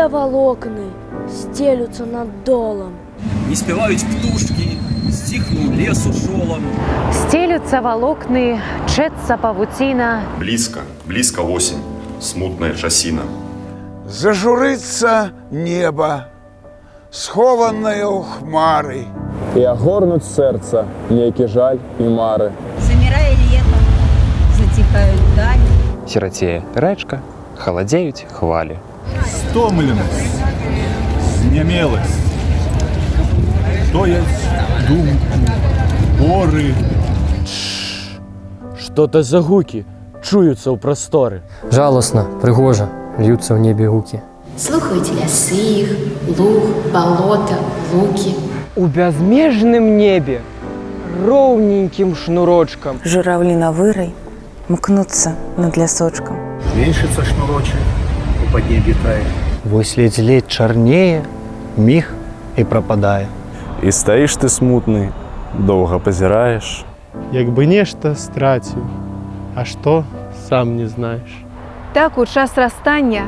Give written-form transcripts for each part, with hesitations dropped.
Те волокны стелются над долом. Не спевают птушки, стихнул лес ушолом. Стелются волокны, чется павуцина. Близко, близко осень, смутная часина. Зажурится небо, схованное у хмары. І огорнуть серце ніякі жаль і мари. Замирає лето, затихають далі. Сиротеє речка, холодеють хвалі. Стомленість, знемелость, то есть думки, пори. Что-то за гуки чуються у простори. Жалосно, пригожа, льються в небі гуки. Слухають ляси їх, луг, болота, луки. У безмежном небе ровненьким шнурочком журавлина вырой мкнутся над лесочком. Меньшится шнурочек, у поднебья тает. Вось ледь-ледь чарнее, міг і пропадає. І стоїш ти смутний, довго позираєш. Якби нешта стратив, а що, сам не знаєш. Так у час розстання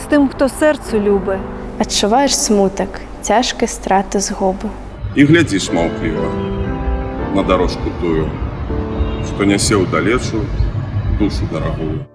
з тим, хто серцю любить. Адчуваєш смуток, тяжкі страти згуби. И глядишь молчаливо на дорожку тую, что несе удалецу душу дорогую.